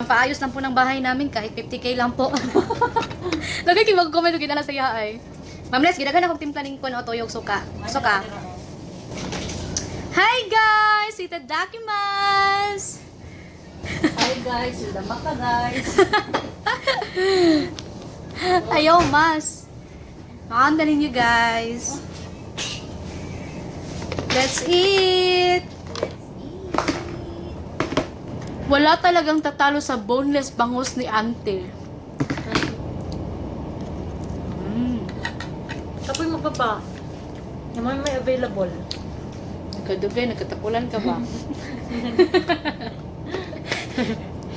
papaayos lang po ng bahay namin kahit 50k lang po. Lagi kayo mag-comment kung na sa iya ay. Ma'am Les, ginagan akong timplaning ko na tuyog suka. Suka. Hi guys! Itadakimasu! Hi guys, Hilda Maka guys. Ayaw, mas. Makakandalin nyo guys. Let's eat! Wala talagang tatalo sa boneless bangus ni Ante. Kapoy mo pa pa. Naman may available. Nagkadugay, nagkatapulan ka ba?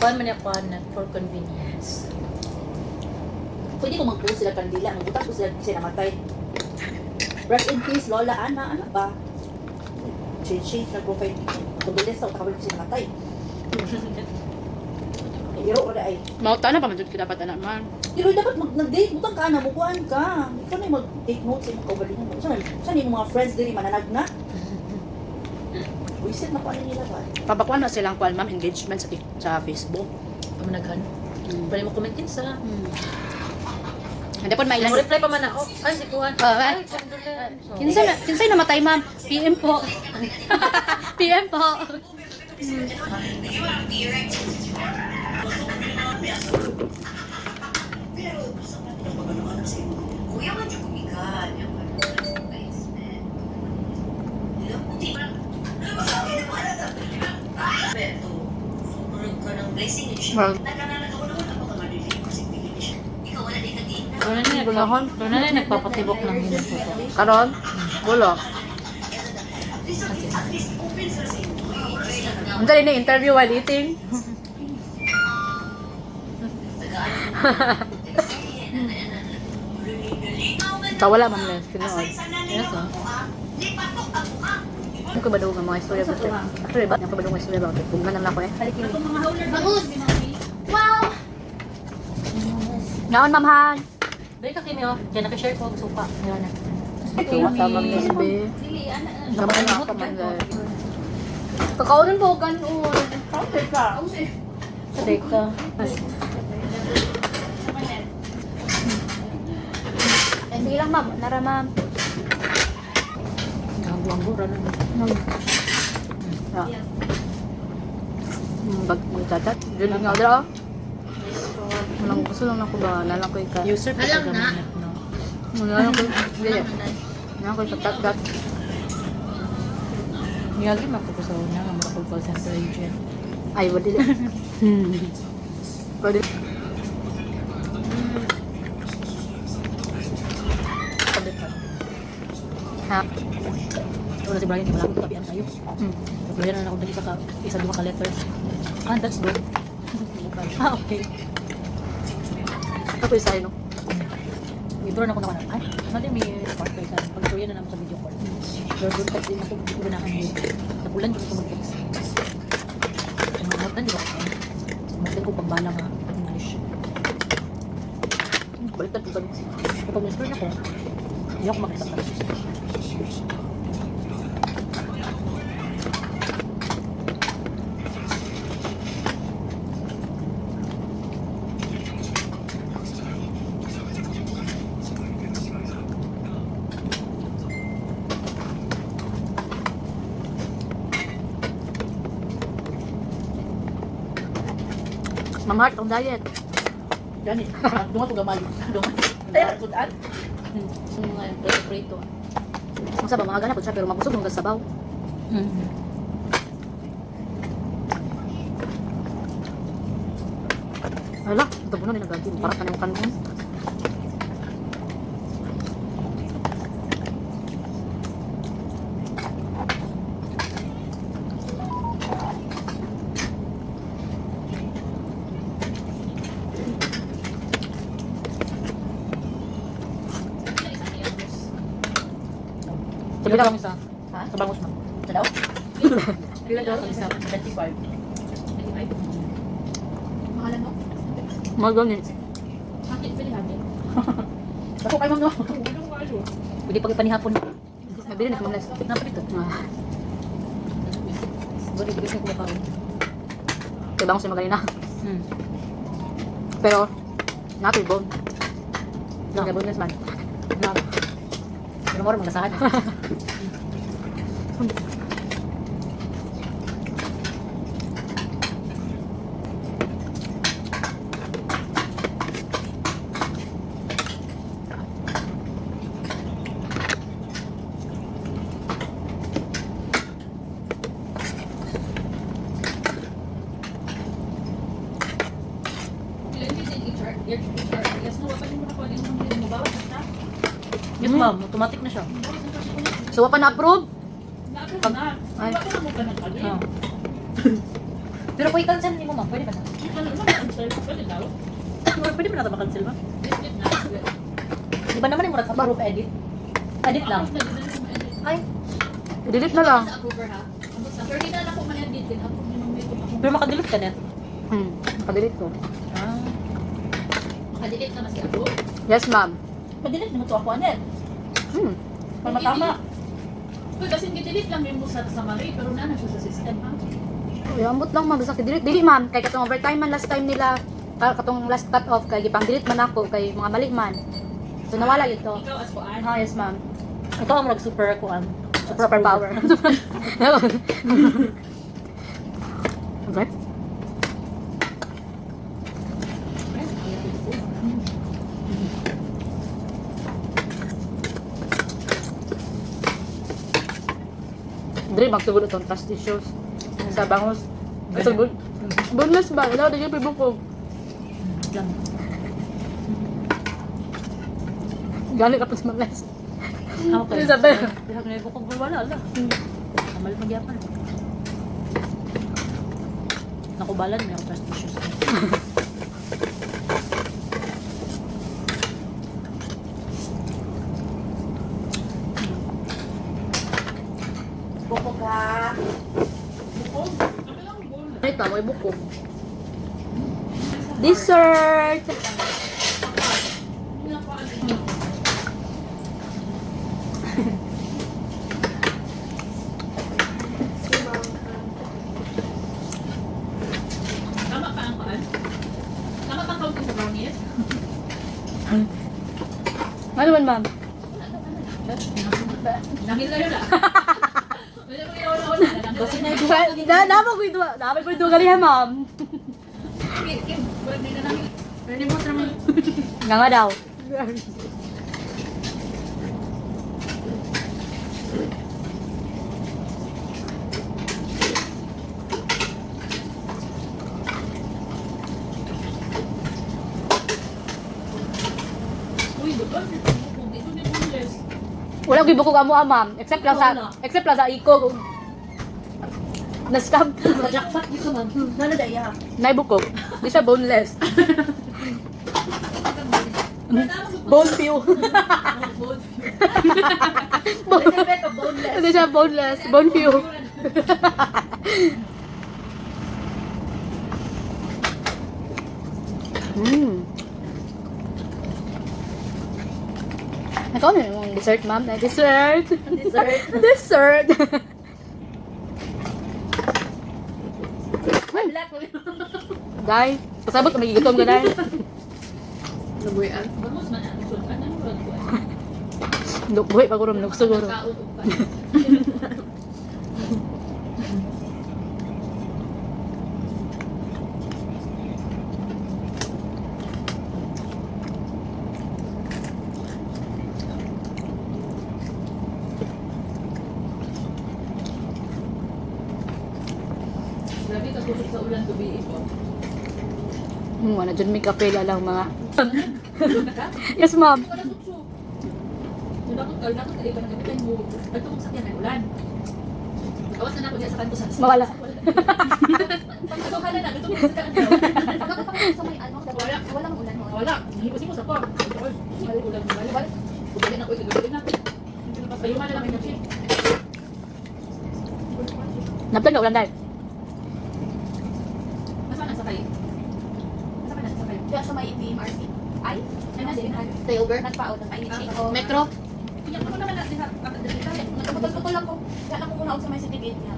Kuhan man yung kuhan for convenience. Pwede ko mag-post sila kandila. Magbutas ko sila kasi namatay. Rest in peace, Lola Ana. Ano ba? Change na profile. Pagbilis sa utakawin kasi namatay. Iro ko na ay. Mauta na pa, manjud ka dapat anak man. Pero dapat nag-date. Butang ka na, mukuhan ka. Ikaw na yung mag-take notes sa mga kaugalingan mo. Saan yung mga friends diri mananag na? Wisit na ko ano nila ba? Papakuan na silang kuan ma'am engagement sa Facebook. Pamanaghan. Pwede mo comment sa. Hindi po Mo mailan. reply pa man na. Oh, ay si kuhan. Ay, Kinsay namatay ma'am? PM po. PM po. Kuya man yung kumikan. Yung Doon na nagpapatibok ng minuto ko. Karon? Wala. Ang dali na interview while eating. Tawala ma'am Les, tinood. Yes, oh. Ano ko ba daw ng mga istorya about it? Actually, ba? Ano ko ba daw mga istorya about it? Pugman lang ako eh. Bagus! Wow! Ngaon, ma'am Han! Dahil ka kini, oh. Kaya nakashare ko ang supa. Ngayon na. Okay, masama Miss B. Sama na ako man dahil. Kakaunin po, ganon. Okay ka. Saday ka. Hindi lang ma'am, nara ma'am. Gangguang-gura na. Magtatat. Diyan nga dra. Walang gusto lang ako ba? Nalang ko ika. User pa ka gamit, no? Nalang ko. Hindi. Nalang ko ikatat. Niyagi mapupusaw na ang mga call center agent. Ay, wadi. Wadi. Sabi pa. Ha? Wala si Brian, wala akong tabihan tayo. Nagbayan na ako dali sa isa dua ka letters. Ah, that's good. Ah, okay. Ako isa no. Ito na ako naman. Ay, natin may part kayo sa pag-tuloy na naman sa video call. Pero doon tayo din ako ganahan mo. Napulan doon ko mag-text. Namutan, di ba? Namutan ko pagbala nga. English. Baliktad ko kami. Kapag may na ko, hindi ako magtatag. Ma'am Heart, ang diet. Gani. Dunga to gamay. Dunga. Ay, kudan. Mga prito. Ang sabaw, mga ganap po siya, pero mabusog nung sabaw. Hala, ito po na rin nagagin. Parat na yung kanon. Sabi lang isa. Ha? Sa bangus mo. Sa daw? Pila daw ang isa? 25. Mahalan mo? Mga ganit. Hakit pili hakit. Ako kay ma'am no. Pwede pag ipanihapon. Nabili na kami nas. Napalito. Ah, Bari, bigay ko pa. kaya bang siya magaling na. Hmm. Pero, not bone. No. Yung boneless man. No. Pero mo rin maglasahan. Yes, ma'am. Automatic na siya. So, pa na-approve? Ay. Oh. Pero kung i-cancel niyo mo, ma'am, pwede ba na? Pwede ba na ito makancel ba? Di ba naman yung murag approve edit? Edit lang. Ay, I-delete na lang. pero makadelete ka net. Nakadelete ko. Ah. Makadelete na si Abo. Yes, ma'am. Makadelete naman to ako, Anet. Para matama. Kasi gidelete lang yung sa Marie, pero na siya sa system, ha? Uy, ambot lang, ma'am. Basta delete. Dili, ma'am. Kay katong overtime man last time nila. Katong last cut off. Kay gipang delete man ako. Kay mga mali man. So, nawala yun to. Ikaw as kuan. Ah, yes, ma'am. Ito ang murag super kuan. Super power. Okay. Dre, magsugod itong trust issues. Sa bangos. Kasi boneless ba? Wala, hindi yung pibukog. Lang. Gani ka pa sa boneless. Okay. Sabi. Bihag na yung bukog wala, ala. Kamal magyapan. Nakubalan niya ang trust issues. Bukog ha. Ay, tama, may bukog. Dessert! Tama pa ang kuan? Tama pa ang counting sa brownies? Ano man, ma'am? Nahil na yun, ah. Wala mo yun, wala. Kasi na yung Dapat ko ito. Dapat ko ito galihan, ma'am. Kim, wala na nahil. Pwede mo naman. Nga nga daw. Uy, doon. Ito ni boneless. Wala ko ibukog amo, ma'am. Except lang sa iko. Na-scam. Sa jackpot dito man. Nano daya. Naibukog. Di siya boneless. Bone few. Little bit of boneless. Hindi siya boneless. Bone few. Ikaw na yung dessert, ma'am. Na dessert. Dessert. Dessert. Black. Dai, pasabot ka magigutom ka, Dai. Nabuyan. Vamos man ang sultan. Ano ba kuan? Buhay pa ko rin, nagsiguro. Kaon o pa. Grabe ka kusog sa ulan gabi ito. Wala dyan may kape lang mga. Yes, ma'am. Wala sutso. Nabakot ka ka iba ng gabi mo. Ato kung sakyan ay ulan. Awas na ako diya sa kanto sa. Mawala. Pagkatuhan na, ito mo sa kanto. Pagkakapagod sa may ano, Wala. walang ulan mo. Wala. Hihipos mo sa ko. Mali ulan mo. Balik. Balik ako igagawin natin. Ayun na lang yung chip. Naplan ka ulan, Dai. Nasaan ang sakay? Nasaan ka nagsakay? Diyan sa may MRC. Ay, ano din? Tayover. Nagpaon ng mainit. Metro. Iyak mo naman natin sa Nagpapagod lang ko. Yan ako muna ako sa may city gate niya.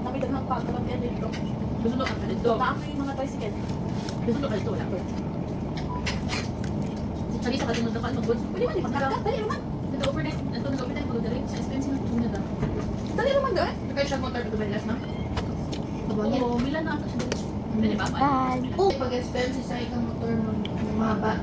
Nakita ng pagkakapit dito. Gusto mo ang dito. Naamoy yung mga tricycle. Gusto ka ito, wala ko. Si Charissa kasi magdakal mag-good. Pwede man, ipagkakat. Dali naman. Nag-overnight. Ito, nag-overnight mag-direct. Sa expensive na tuna daw. Dali naman doon. Nagkaya siya motor to Belas, no? Oo, Milan na ito siya. Dali ba? Bye. Oh, pag-expensive sa ikang motor mo, mahaba.